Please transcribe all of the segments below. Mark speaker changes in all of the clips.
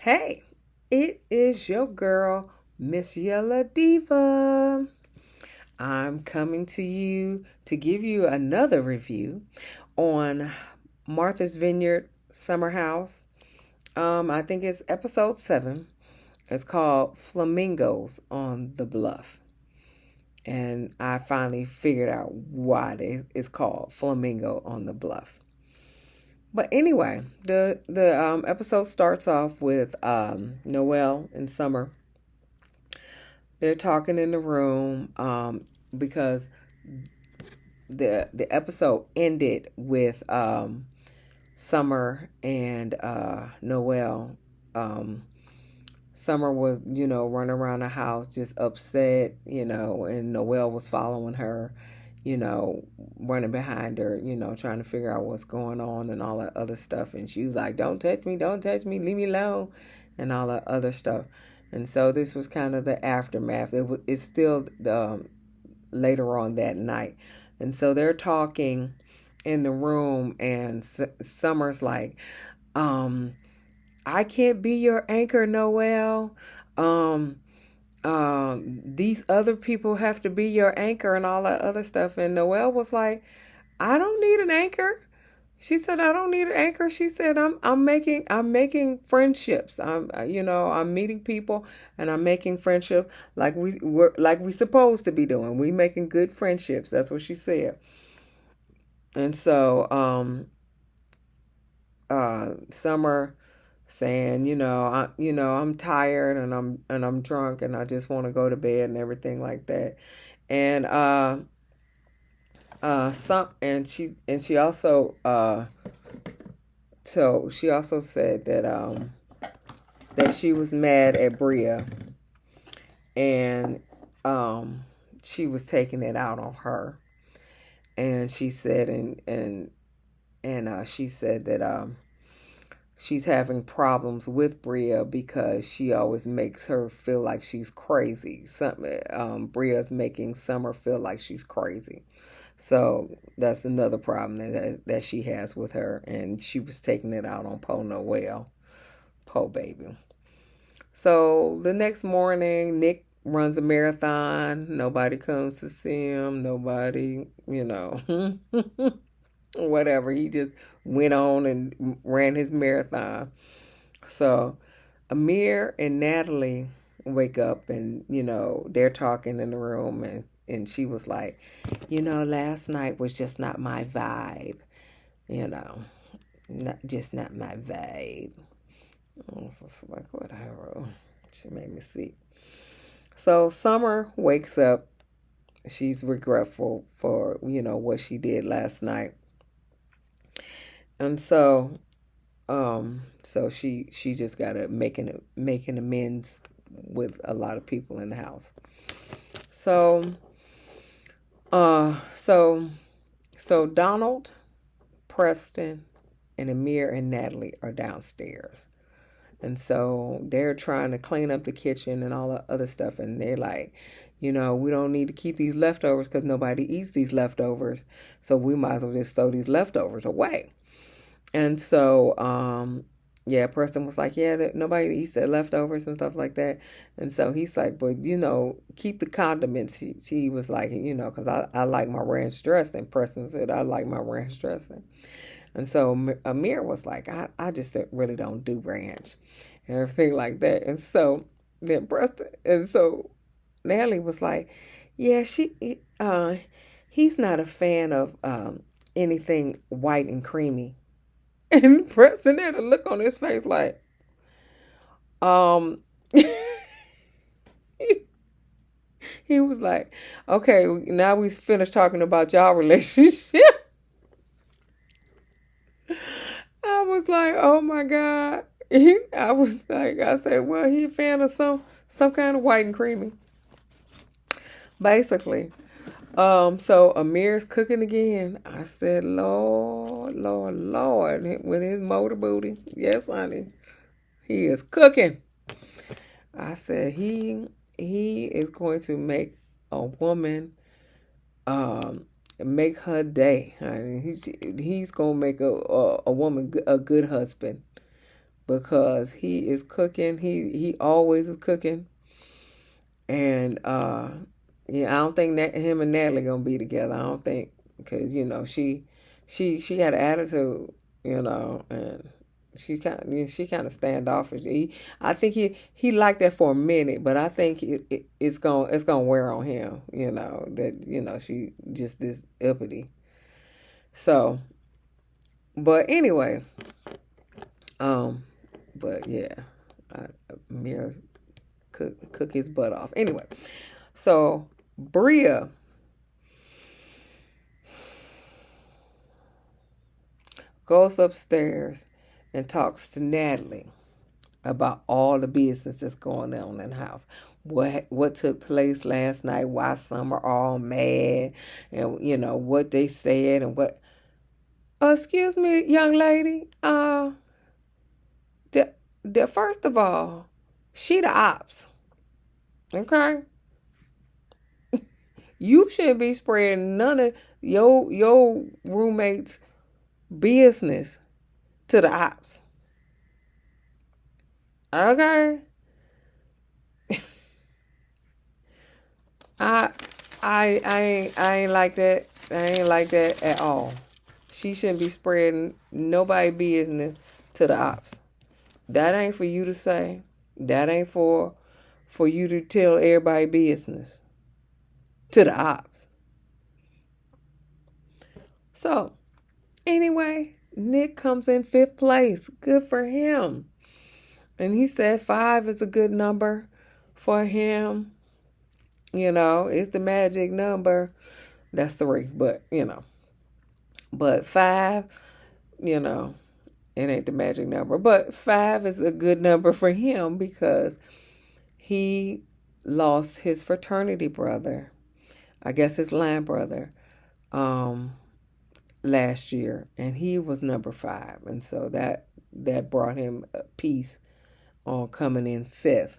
Speaker 1: Hey, it is your girl, msyelladiva. I'm coming to you to give you another review on Martha's Vineyard Summer House. I think it's episode 7. It's called Flamingos on the Bluff. And I finally figured out why it's called Flamingo on the Bluff. But anyway, the episode starts off with Noelle and Summer. They're talking in the room because the episode ended with Summer and Noelle. Summer was, running around the house just upset, and Noelle was following her, running behind her, trying to figure out what's going on and all that other stuff. And she was like, don't touch me, leave me alone, and all that other stuff. And so this was kind of the aftermath. It's still later on that night. And so they're talking in the room, and Summer's like, I can't be your anchor, Noelle. These other people have to be your anchor and all that other stuff. And Noelle was like, I don't need an anchor. She said, I don't need an anchor. She said, I'm making friendships. I'm meeting people and I'm making friendships like we supposed to be doing. We making good friendships. That's what she said. And so, Summer saying, I'm tired and I'm drunk and I just want to go to bed and everything like that. And she also said that she was mad at Bria, and she was taking it out on her. And she said she said that she's having problems with Bria because she always makes her feel like she's crazy. Bria's making Summer feel like she's crazy. So that's another problem that she has with her. And she was taking it out on Po Noelle. Po baby. So the next morning, Nick runs a marathon. Nobody comes to see him. Nobody, whatever. He just went on and ran his marathon. So Amir and Natalie wake up and, they're talking in the room, and she was like, last night was just not my vibe, not my vibe. I was just like, whatever. She made me sick. So Summer wakes up. She's regretful for, what she did last night. And so she just gotta making amends with a lot of people in the house. So Donald, Preston, and Amir and Natalie are downstairs. And so they're trying to clean up the kitchen and all the other stuff. And they're like, we don't need to keep these leftovers because nobody eats these leftovers. So we might as well just throw these leftovers away. And so, Preston was like, nobody eats their leftovers and stuff like that. And so he's like, but, keep the condiments. She was like, because I like my ranch dressing. Preston said, I like my ranch dressing. And so Amir was like, I just really don't do ranch and everything like that. And so then Natalie was like, he's not a fan of anything white and creamy. And Preston had a look on his face like, he was like, okay, now we finished talking about y'all relationship. I was like, oh my God. I said, well, he a fan of some kind of white and creamy. Basically. So Amir's cooking again. I said, Lord, with his motor booty. Yes, honey. He is cooking. I said, he is going to make a woman make her day. Honey. He's going to make a woman a good husband because he is cooking. He always is cooking. And yeah, I don't think that him and Natalie gonna be together. I don't think, because she had an attitude, and she kind of standoffish. I think he liked that for a minute, but I think it's gonna wear on him. That she just this uppity. So, but anyway, but yeah, Mira cook his butt off. Anyway, so Bria goes upstairs and talks to Natalie about all the business that's going on in the house. What took place last night, why Summer all mad, and what they said, and what excuse me, young lady. First of all, she the ops. Okay? You shouldn't be spreading none of your roommates' business to the ops. Okay? I I ain't like that. I ain't like that at all. She shouldn't be spreading nobody business to the ops. That ain't for you to say. That ain't for you to tell everybody business to the ops. So, anyway, Nick comes in 5th place. Good for him. And he said 5 is a good number for him. It's the magic number. That's 3, but, But 5, it ain't the magic number. But 5 is a good number for him because he lost his fraternity brother. I guess his line brother. Last year, and he was number 5, and so that brought him a peace on coming in 5th.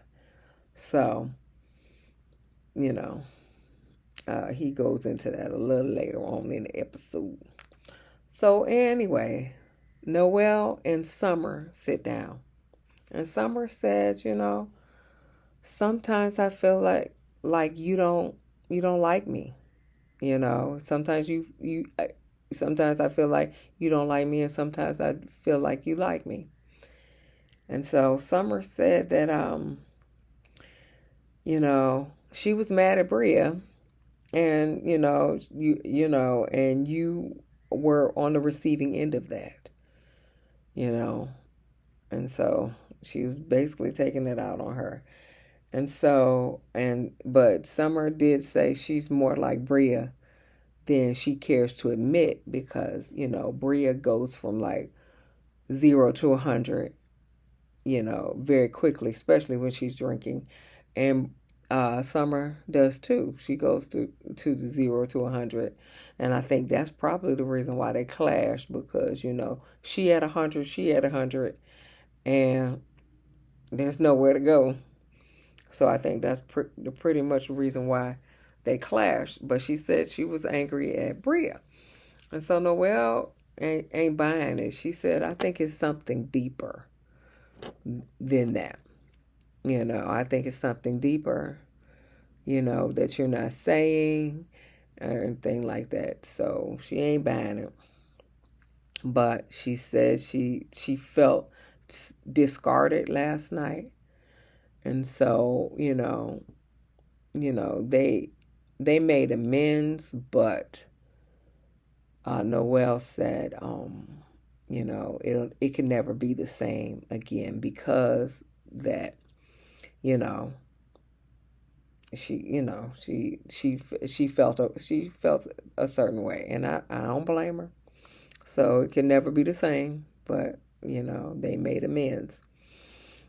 Speaker 1: So he goes into that a little later on in the episode. So anyway, Noelle and Summer sit down, and Summer says, sometimes I feel like you don't like me. Sometimes sometimes I feel like you don't like me, and sometimes I feel like you like me. And so Summer said that she was mad at Bria, and and you were on the receiving end of that. And so she was basically taking it out on her. And so but Summer did say she's more like Bria than she cares to admit, because Bria goes from like 0 to 100 very quickly, especially when she's drinking, and Summer does too. She goes to the 0 to 100, and I think that's probably the reason why they clashed, because she at 100, she at 100, and there's nowhere to go. So I think that's pretty much the reason why they clashed. But she said she was angry at Bria. And so Noelle ain't buying it. She said, I think it's something deeper than that. I think it's something deeper, that you're not saying, or anything like that. So she ain't buying it. But she said she felt discarded last night. And so, they made amends, but Noelle said, it can never be the same again, because that, she felt a certain way, and I don't blame her. So it can never be the same, but they made amends.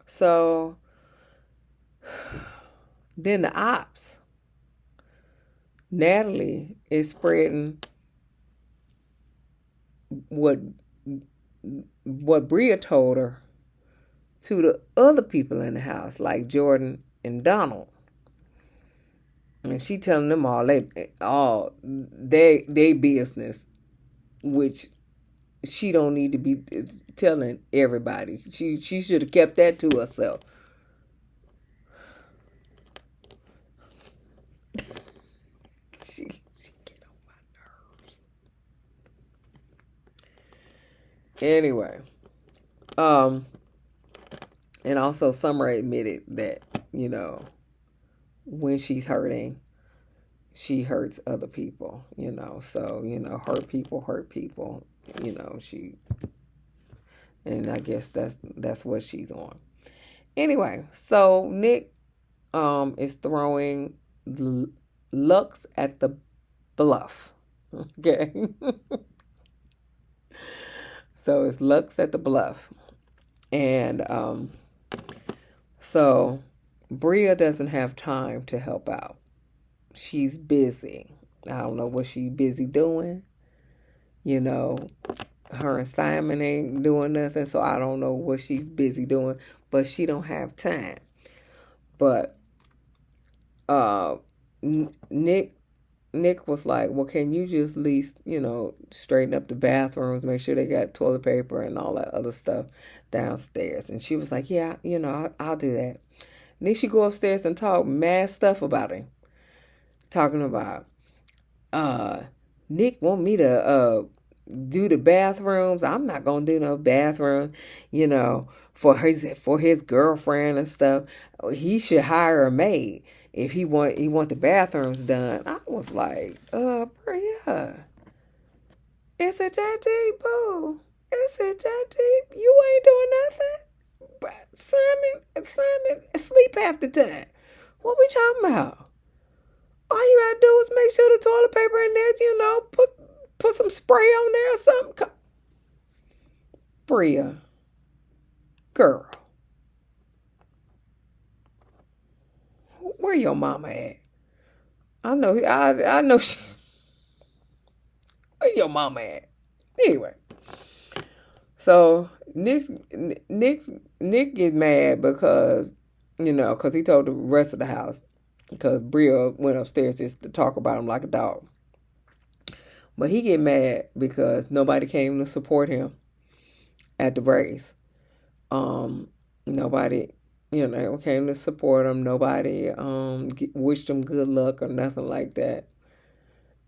Speaker 1: So then the ops, Natalie is spreading what Bria told her to the other people in the house, like Jordan and Donald. And she telling them all they business, which she don't need to be telling everybody. She should have kept that to herself. She get on my nerves. Anyway, um, and also Summer admitted that, when she's hurting, she hurts other people, So, hurt people, she and I guess that's what she's on. Anyway, so Nick is throwing Lux at the Bluff. Okay. So it's Lux at the Bluff. And so Bria doesn't have time to help out. She's busy. I don't know what she's busy doing. Her and Simon ain't doing nothing, so I don't know what she's busy doing, but she don't have time. But Nick was like, well, can you just at least, straighten up the bathrooms, make sure they got toilet paper and all that other stuff downstairs. And she was like, yeah, I'll do that. And then she go upstairs and talk mad stuff about him. Talking about, Nick want me to do the bathrooms. I'm not gonna do no bathroom, for his girlfriend and stuff. He should hire a maid if he want the bathrooms done. I was like, Bria, is it that deep, boo? Is it that deep? You ain't doing nothing. But Simon sleep half the time. What we talking about? All you gotta do is make sure the toilet paper in there, put some spray on there or something. Bria, girl, where your mama at? I know she. Where your mama at? Anyway, so Nick gets mad because because he told the rest of the house, because Bria went upstairs just to talk about him like a dog. But he get mad because nobody came to support him at the race. Nobody, came to support him. Nobody wished him good luck or nothing like that.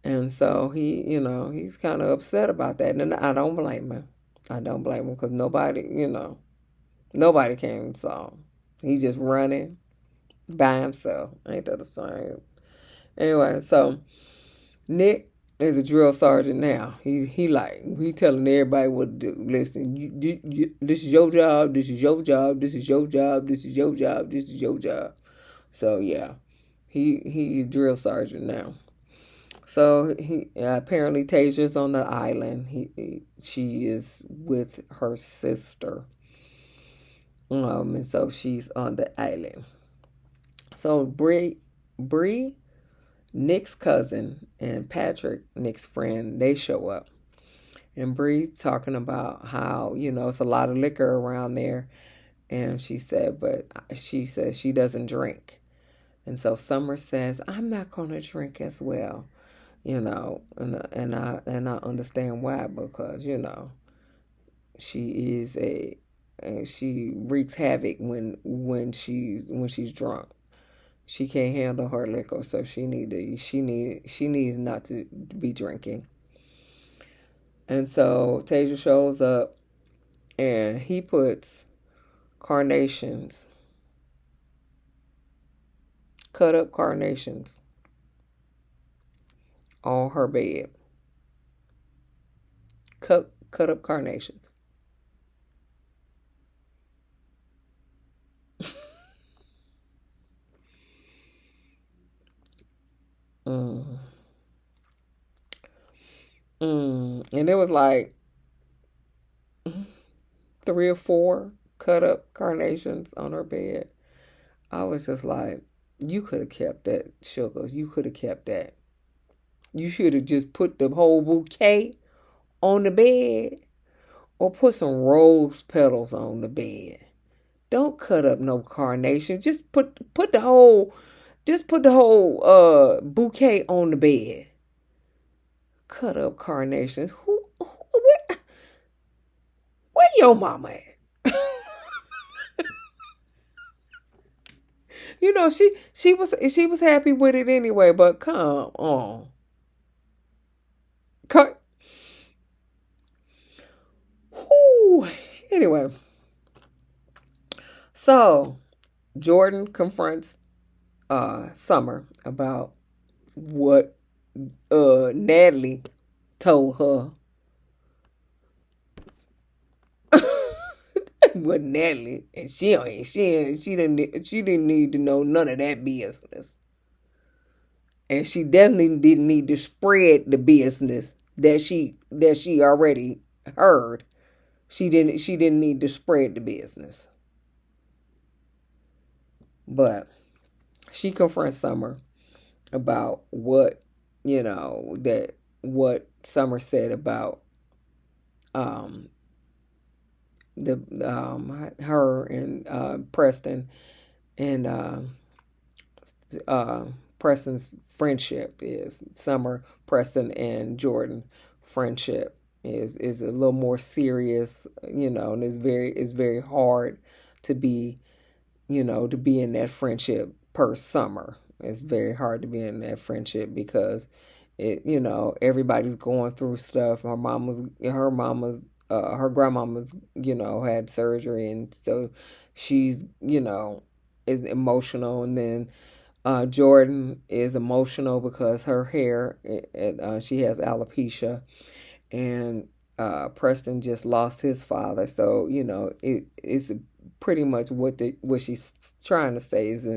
Speaker 1: And so he's kind of upset about that. And I don't blame him. I don't blame him because nobody came. So he's just running by himself. Ain't that the same? Anyway, so Nick is a drill sergeant now. He telling everybody what to do. Listen, this is your job. This is your job. This is your job. This is your job. This is your job. So yeah, he's drill sergeant now. So he apparently Tasia's on the island. She is with her sister. And so she's on the island. So Bree, Nick's cousin, and Patrick, Nick's friend, they show up. And Bree's talking about how, it's a lot of liquor around there. And she says she doesn't drink. And so Summer says, I'm not going to drink as well. And I understand why, because, she wreaks havoc when she's drunk. She can't handle her liquor, so she needs not to be drinking. And so Tasia shows up, and he puts carnations, cut up carnations, on her bed. Cut up carnations. And it was like 3 or 4 cut up carnations on her bed. I was just like, you could have kept that, sugar. You could have kept that. You should have just put the whole bouquet on the bed, or put some rose petals on the bed. Don't cut up no carnation. Just put the whole bouquet on the bed. Cut up carnations. What? your mama at? She was happy with it anyway, but come on. Cut. Whew. Anyway, so Jordan confronts Summer about what Natalie told her. What Natalie, and she didn't need to know none of that business, and she definitely didn't need to spread the business that she already heard. She didn't need to spread the business, but she confronts Summer about what Summer said about um the her and Preston, and uh Preston's friendship is Summer, Preston, and Jordan friendship is a little more serious, and it's very hard to be in that friendship per Summer. It's very hard to be in that friendship because everybody's going through stuff. Her grandmama's had surgery, and so she's is emotional, and then Jordan is emotional because her hair, she has alopecia, and Preston just lost his father. So it's pretty much what she's trying to say is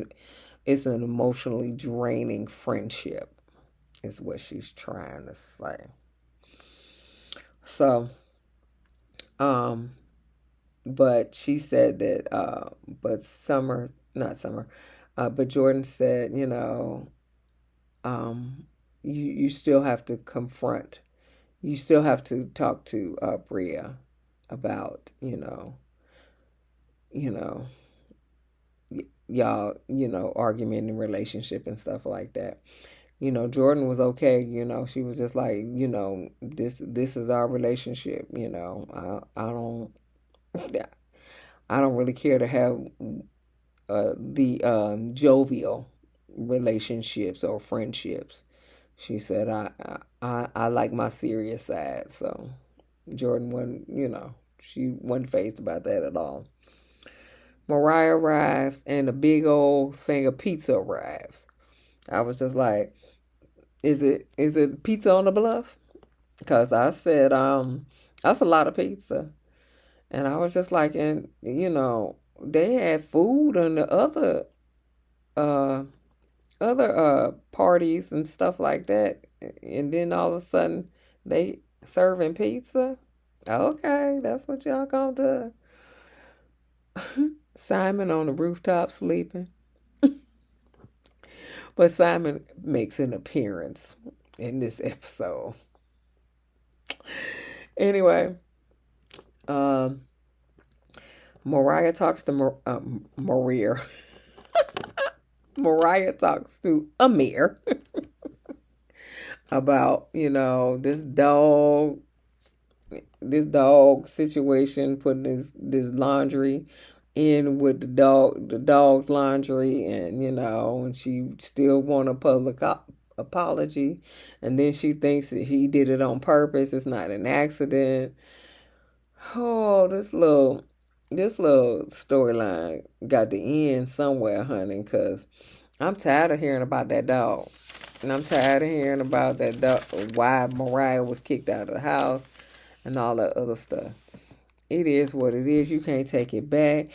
Speaker 1: it's an emotionally draining friendship, is what she's trying to say. So, but she said that, but Jordan said, you still have to confront, you still have to talk to Bria about, you know, y'all, argument in relationship and stuff like that. Jordan was okay. She was just like, this is our relationship. I don't really care to have the jovial relationships or friendships. She said, I like my serious side. So Jordan wasn't, she wasn't phased about that at all. Mariah arrives, and a big old thing of pizza arrives. I was just like, is it pizza on the Bluff? Because I said, that's a lot of pizza. And I was just like, and they had food on the uh parties and stuff like that. And then all of a sudden they serving pizza. Okay, that's what y'all gonna do. Simon on the rooftop sleeping. But Simon makes an appearance in this episode. Anyway, um, Mariah talks to Maria. Mariah talks to Amir about this dog situation, putting this laundry in with the dog's laundry, and she still want a public apology, and then she thinks that he did it on purpose. It's not an accident. Oh, this little storyline got to end somewhere, honey, because I'm tired of hearing about that dog. And I'm tired of hearing about that dog, why Mariah was kicked out of the house and all that other stuff. It is what it is. You can't take it back.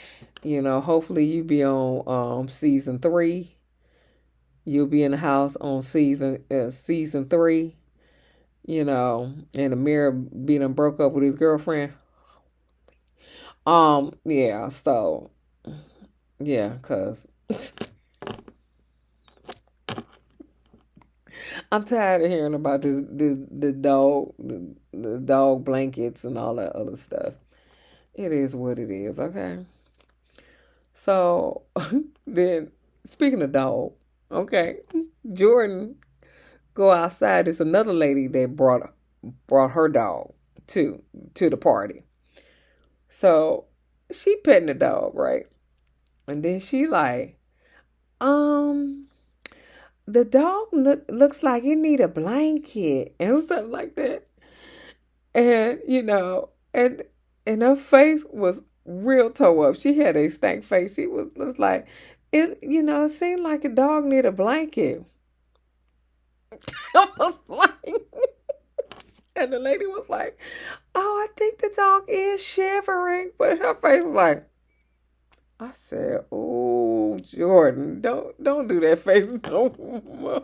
Speaker 1: Hopefully you be on season 3. You'll be in the house on season 3. And Amir be done broke up with his girlfriend. Yeah, so yeah, cause I'm tired of hearing about the dog blankets and all that other stuff. It is what it is, okay? So then, speaking of dog, okay, Jordan go outside. There's another lady that brought her dog to the party. So she petting the dog, right? And then she like, um, the dog looks like it need a blanket and stuff like that. And and her face was real toe up. She had a stank face. She was like, it seemed like a dog need a blanket. I was like, and the lady was like, "Oh, I think the dog is shivering," but her face was like, I said, "Oh, Jordan, don't do that face no more."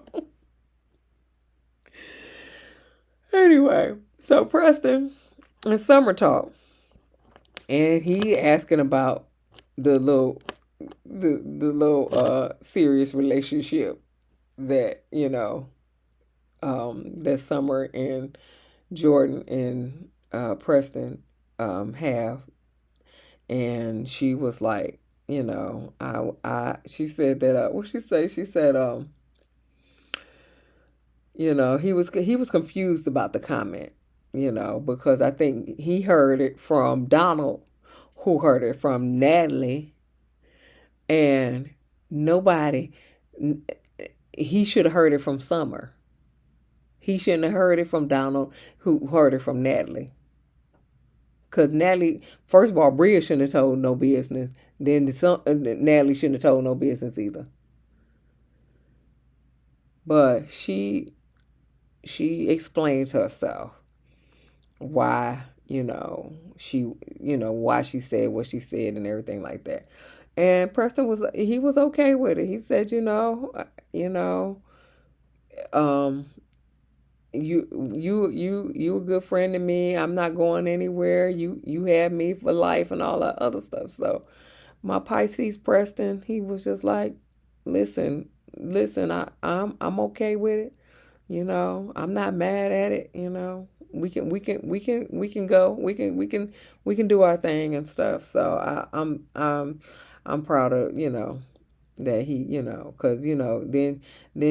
Speaker 1: Anyway, so Preston and Summer talk, and he asking about the little serious relationship that that Summer and Jordan and Preston have. And she was like, she said that what she say? She said he was confused about the comment, because I think he heard it from Donald, who heard it from Natalie, and nobody. He should have heard it from Summer. He shouldn't have heard it from Donald, who heard it from Natalie. Because Natalie, first of all, Bria shouldn't have told no business. Then Natalie shouldn't have told no business either. But she explained herself why, why she said what she said and everything like that. And Preston was okay with it. He said, um, you a good friend to me. I'm not going anywhere. You had me for life and all that other stuff. So my Pisces Preston, he was just like, listen, I'm okay with it. I'm not mad at it. We can go. We can do our thing and stuff. So I'm proud of that he because then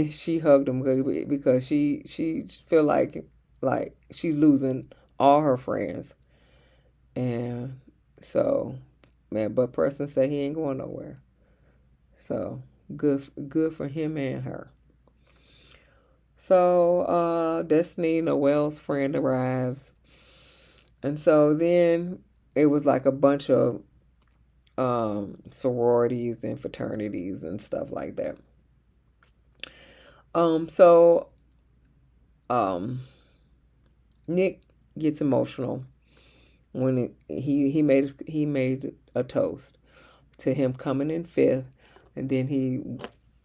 Speaker 1: she hugged him because she feel like she's losing all her friends. And so, man, but Preston said he ain't going nowhere. So good for him and her. So Destiny, Noelle's friend, arrives. And so then it was like a bunch of sororities and fraternities and stuff like that. So Nick gets emotional when he made a toast to him coming in fifth, and then he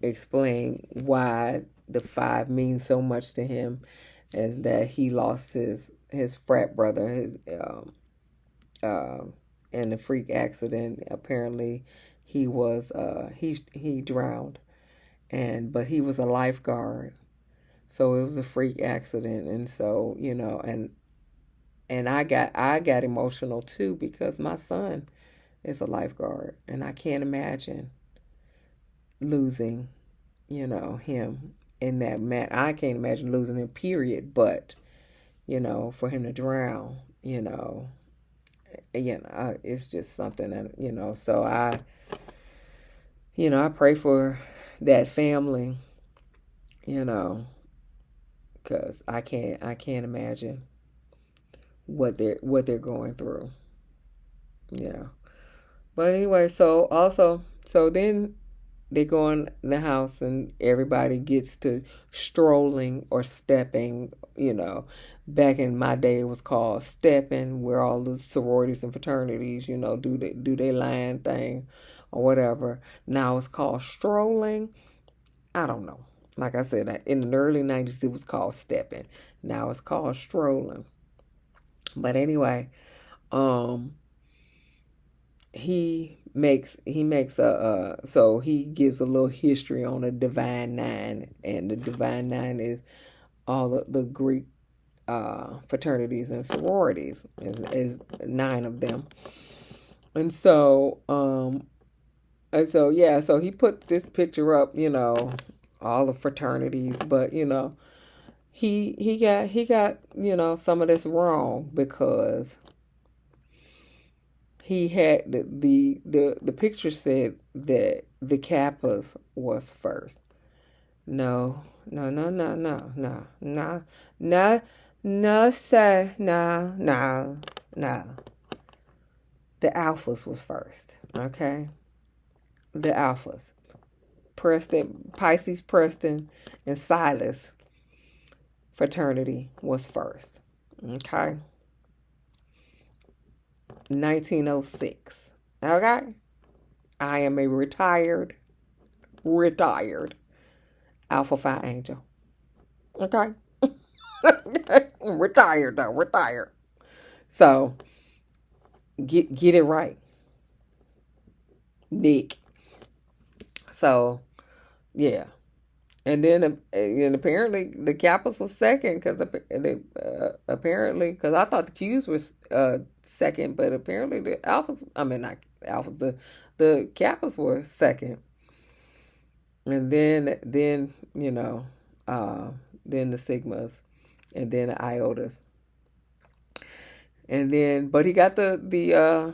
Speaker 1: explained why the 5 means so much to him, as that he lost his frat brother, in a freak accident. Apparently, he was he drowned, but he was a lifeguard, so it was a freak accident. And so and I got emotional too, because my son is a lifeguard, and I can't imagine losing him in that I can't imagine losing him, period. But for him to drown, it's just something. And so I pray for that family, because I can't imagine what they're going through. Yeah. But anyway, so then they go in the house, and everybody gets to strolling or stepping. Back in my day, it was called stepping, where all the sororities and fraternities, do their line thing or whatever. Now it's called strolling. I don't know. Like I said, in the early 90s, it was called stepping. Now it's called strolling. But anyway, so he gives a little history on the Divine Nine, and the Divine Nine is all the Greek fraternities and sororities, is 9 of them. And so so he put this picture up, all the fraternities, but he got some of this wrong, because he had the picture said that the Kappas was first. No, no, no, no, no, no, no, no, no, sir, no, no, no. The Alphas was first, okay? The Alphas. Preston, Pisces, Preston, and Silas fraternity was first, okay? 1906, okay? I am a retired Alpha Phi Angel, okay? Retired though, retired. So get it right, Nick. So yeah, and apparently the Kappas was second because apparently because I thought the Qs was second, but apparently the Alphas. I mean not Alphas. The Kappas were second, and then the Sigmas, and then the Iotas, and then but he got the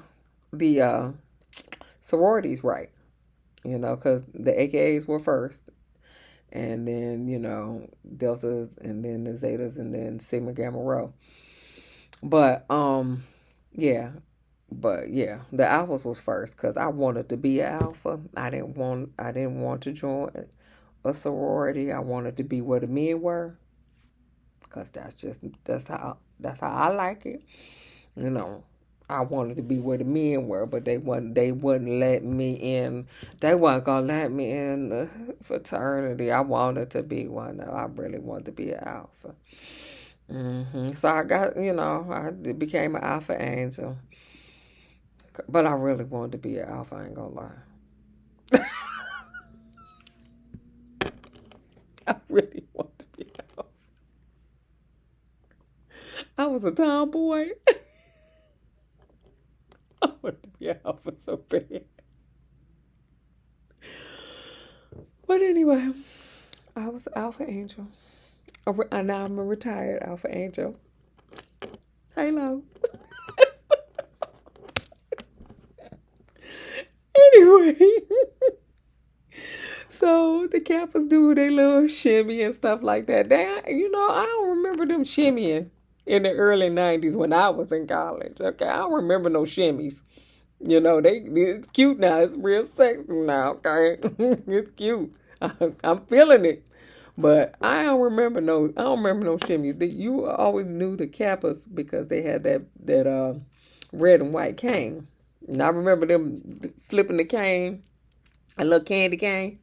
Speaker 1: sororities right, because the AKAs were first, and then deltas, and then the zetas, and then sigma gamma rho. But yeah, the alphas was first because I wanted to be an alpha. I didn't want to join a sorority. I wanted to be where the men were because that's how I like it. I wanted to be where the men were, but they wouldn't let me in. They wasn't gonna let me in the fraternity. I wanted to be one though. I really wanted to be an alpha. So I got, I became an alpha angel, but I really wanted to be an alpha. I ain't gonna lie. I really wanted to be an alpha. I was a tomboy. I wanted to be an alpha so bad. But anyway, I was an alpha angel. And now I'm a retired alpha angel. Hello. Anyway, so the Kappas do their little shimmy and stuff like that. I don't remember them shimmying in the early 90s when I was in college. Okay, I don't remember no shimmies. It's cute now. It's real sexy now. Okay, it's cute. I'm feeling it. But I don't remember no shimmies. You always knew the Kappas because they had that red and white cane. And I remember them flipping the cane, a little candy cane,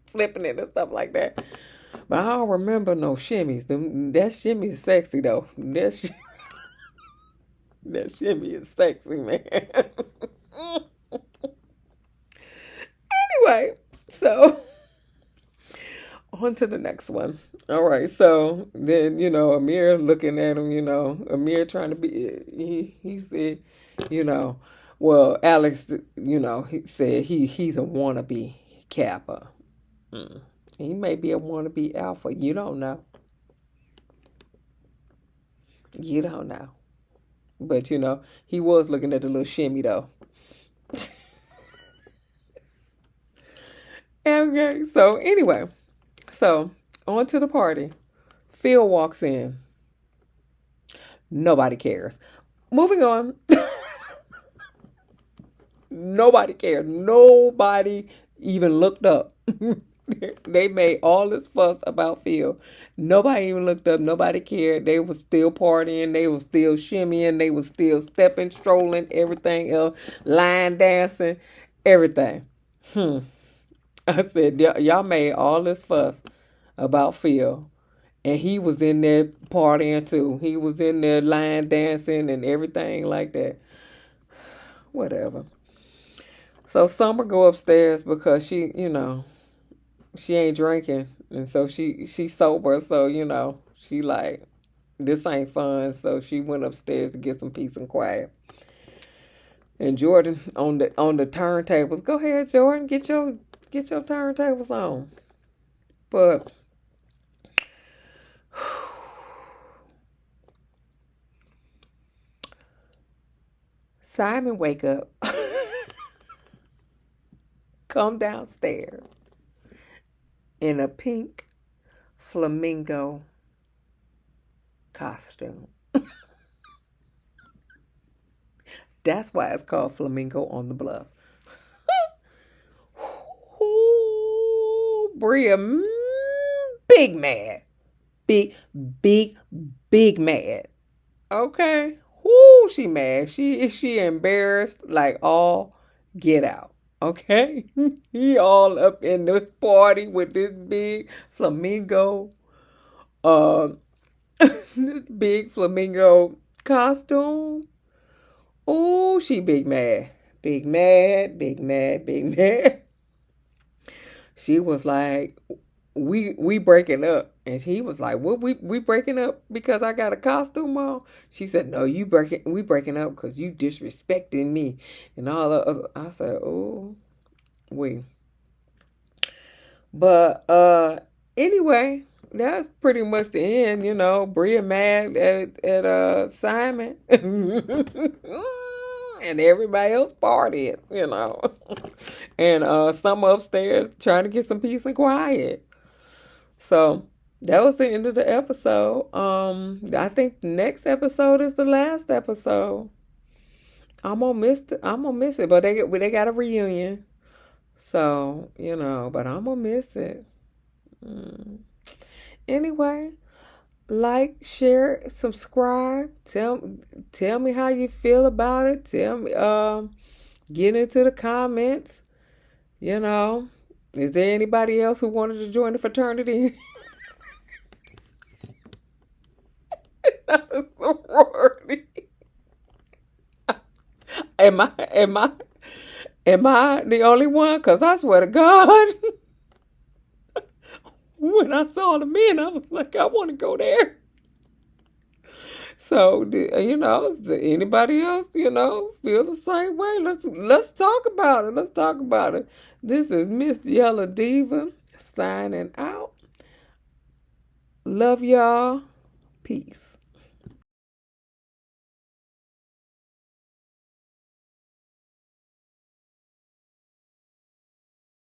Speaker 1: flipping it and stuff like that. But I don't remember no shimmies. That shimmy is sexy though. That shimmy is sexy, man. Anyway, so on to the next one. All right, so then Amir looking at him, Amir trying to be. He said, well, Alex, he said he's a wannabe Kappa. He may be a wannabe Alpha. You don't know. You don't know. But he was looking at the little shimmy though. Okay, so anyway, on to the party. Phil walks in. Nobody cares. Moving on. Nobody cares. Nobody even looked up. They made all this fuss about Phil. Nobody even looked up. Nobody cared. They were still partying. They were still shimmying. They were still stepping, strolling, everything else, line dancing, everything. I said, y'all made all this fuss about Phil. And he was in there partying too. He was in there line dancing and everything like that. Whatever. So Summer go upstairs because she ain't drinking. And so she's sober. So, she like, this ain't fun. So she went upstairs to get some peace and quiet. And Jordan on the turntables. Go ahead, Jordan. Get your turntables on. But Simon wake up, come downstairs in a pink flamingo costume. That's why it's called Flamingo on the Bluff. Ooh, Bria, big mad. Big, big, big mad. Okay. Whoo, she mad. She embarrassed like all get out. Okay. He all up in this party with this big flamingo, uh, this big flamingo costume. Oh, she big mad. Big mad, big mad, big mad. She was like, we breaking up. And he was like, what, we breaking up because I got a costume on? She said, no, we breaking up because you disrespecting me. And all the other, I said, oh, we. But anyway, that's pretty much the end, you know. Bria mad at Simon. And everybody else partying, you know. And some upstairs trying to get some peace and quiet. So that was the end of the episode. I think the next episode is the last episode. I'm gonna miss it, but they got a reunion. So, you know, but I'm gonna miss it. Anyway, like, share, subscribe. Tell me how you feel about it. Tell me, get into the comments. You know, is there anybody else who wanted to join the fraternity? Not a sorority. Am I the only one? Cause I swear to God, when I saw the men, I was like, I want to go there. So, you know, is anybody else, you know, feel the same way? Let's talk about it. Let's talk about it. This is msyelladiva signing out. Love y'all. Peace.